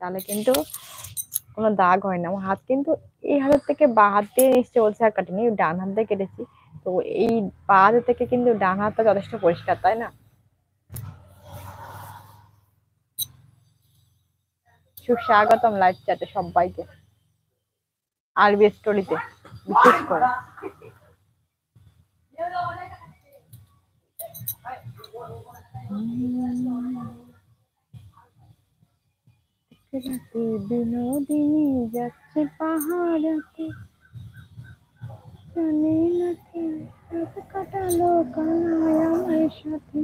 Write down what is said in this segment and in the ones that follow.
তাহলে কিন্তু কোনো দাগ হয় না। আমার হাত কিন্তু এই হাতের থেকে বা হাত দিয়ে নিশ্চয়ই চলছে আর কাটিনি, ডান হাত দিয়ে কেটেছি। তো এই পা হাতের থেকে কিন্তু ডান হাতটা যথেষ্ট পরিষ্কার, তাই না? সুস্বাগতম লাইভ চ্যাটে সবাইকে, আরবি স্টোরিতে বিশেষ করে। রাতে বিনোদিনী যাচ্ছে পাহাড়াতে, জানি নাকি রাত কাটালো কানায় আমার সাথে।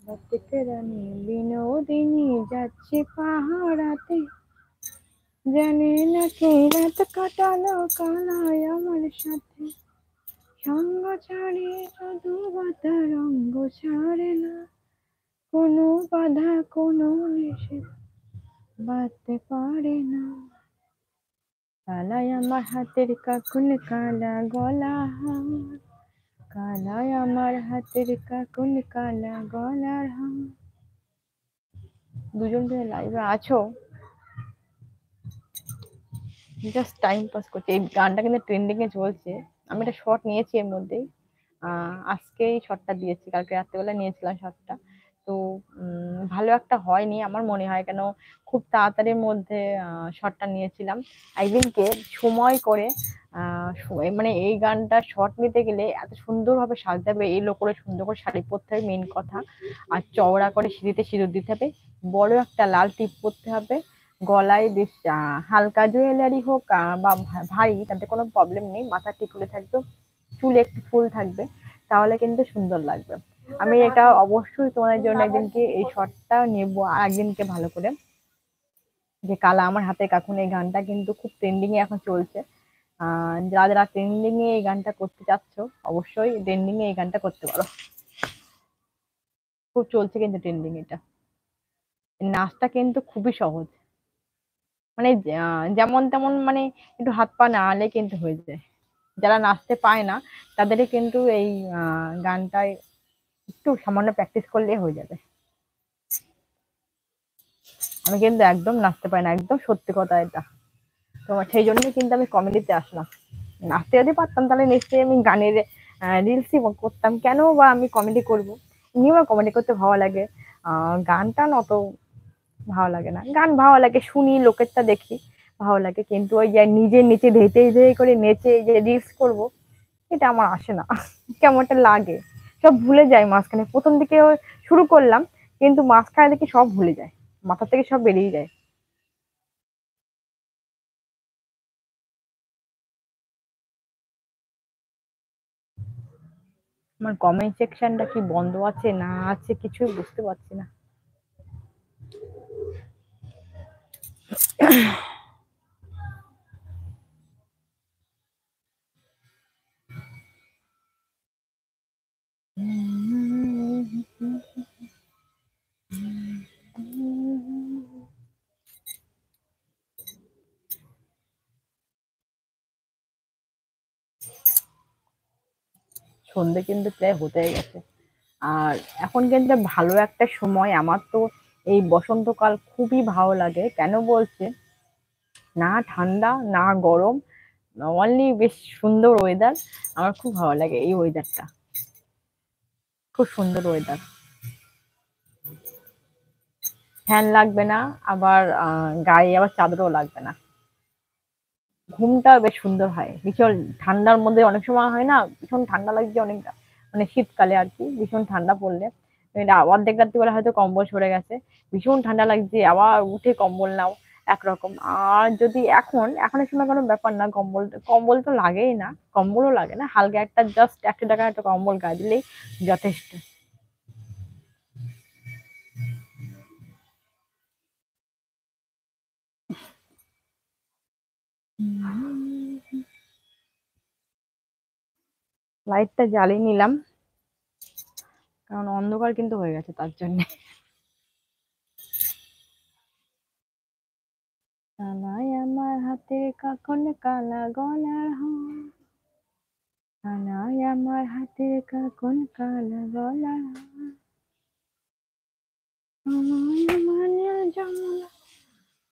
রাতে রানী বিনোদিনী যাচ্ছে পাহাড়াতে, জানি নাকি রাত কাটালো কানায় আমার সাথে। সঙ্গ ছাড়ে শুধু বাধা, রঙ্গ ছাড়ে না, কোনো বাধা কোনো নিষেধ বাঁধতে পারে না। কালায় আমার হাতের কাকুন কালা গলা হার, কালায় আমার হাতের কাকুন কালা গলার হার। দুজন তুমি লাইভে আছো, জাস্ট টাইম পাস করছি। এই গানটা কিন্তু ট্রেন্ডিং এ চলছে। আমি একটা শর্ট নিয়েছি এর মধ্যেই, আজকেই শর্টটা দিয়েছি, কালকে রাত্রেবেলা নিয়েছিলাম শর্টটা। তো ভালো একটা হয়নি আমার মনে হয়, কেন খুব তাড়াতাড়ির মধ্যে শর্টটা নিয়েছিলাম। একদিনকে সময় করে মানে এই গানটা শর্ট নিতে গেলে এত সুন্দরভাবে সাজতে হবে, এলো করে সুন্দর করে শাড়ি পরতে হবে মেন কথা, আর চওড়া করে সিঁড়িতে সিঁদুর দিতে হবে, বড় একটা লাল টিপ পরতে হবে, গলায় বেশ হালকা জুয়েলারি হোক বা ভারী, তাতে কোনো প্রবলেম নেই, মাথা টিকুলে থাকবে, চুলে একটু ফুল থাকবে, তাহলে কিন্তু সুন্দর লাগবে। আমি এটা অবশ্যই তোমাদের জন্য একদিনকে এই শর্টটা নেব, আর একদিনকে ভালো করে, যে কালা আমার হাতে কাকুন এই গানটা কিন্তু খুব ট্রেন্ডিং এ এখন চলছে। যারা যারা ট্রেন্ডিং এ এই গানটা করতে চাচ্ছ, অবশ্যই ট্রেন্ডিং এ এই গানটা করতে পারো, খুব চলছে কিন্তু ট্রেন্ডিং এটা। নাচটা কিন্তু খুবই সহজ, মানে যেমন তেমন, মানে একটু হাত পা নাড়ালে কিন্তু হয়ে যায়। যারা নাচতে পায় না তাদেরই কিন্তু এই গানটায় একটু সামান্য প্র্যাকটিস করলে হয়ে যাবে। আমি কিন্তু একদম নাচতে পারি না, একদম সত্যি কথা এটা। তোমার সেই জন্যই কিন্তু আমি কমেডিতে আসলাম। নাচতে যদি পারতাম তাহলে নিশ্চয়ই আমি গানের রিলসই করতাম, কেন বা আমি কমেডি করব? এমনিও কমেডি করতে ভালো লাগে, গান টান অত ভালো লাগে না। গান ভালো লাগে, শুনি, লোকেরটা দেখি, ভালো লাগে, কিন্তু ওই যে নিজে নিচে ধেয়ে ধেয়ে করে নেচে এই যে রিলস করব, এটা আমার আসে না। কেমন একটা লাগে, সব ভুলে যায় মাঝখানে। প্রথম দিকে শুরু করলাম, কিন্তু মাঝখানে দেখি সব ভুলে যায়, মাথা থেকে সব বেরিয়ে যায়। আমার কমেন্ট সেকশনটা কি বন্ধ আছে না আছে কিছুই বুঝতে পারছি না। সন্ধে কিন্তু প্রায় হতে গেছে, আর এখন কিন্তু ভালো একটা সময়। আমার তো এই বসন্তকাল খুবই ভালো লাগে, কেন বলছে, না ঠান্ডা না গরম, অনলি বেশ সুন্দর ওয়েদার। আমার খুব ভালো লাগে এই ওয়েদারটা, খুব সুন্দর ওয়েদার। ফ্যান লাগবে না, আবার গায়ে আবার চাদরও লাগবে না, ঘুমটা বেশ সুন্দর হয়। ভীষণ ঠান্ডার মধ্যে অনেক সময় হয় না, ভীষণ ঠান্ডা লাগছে অনেক, মানে শীতকালে আর কি, ভীষণ ঠান্ডা পড়লে এটা অর্ধেক রাত্রিবেলা হয়তো কম্বল সরে গেছে, ভীষণ ঠান্ডা লাগছে, আবার উঠে কম্বল নাও, একরকম। আর যদি এখনের সময় কোনো ব্যাপার না, কম্বল কম্বল তো লাগেই না, কম্বলও লাগে না, হালকা একটা জাস্ট 100 টাকা একটা কম্বল গায়ে দিলেই যথেষ্ট। লাইটটা জ্বালিয়ে নিলাম, কারণ অন্ধকার কিন্তু হয়ে গেছে তার জন্য। কানায় আমার হাতের কাকন কালা গলার হার, কানায় আমার হাতের কাকন কালা গলার হার, আমায় আমার নীল যমুনা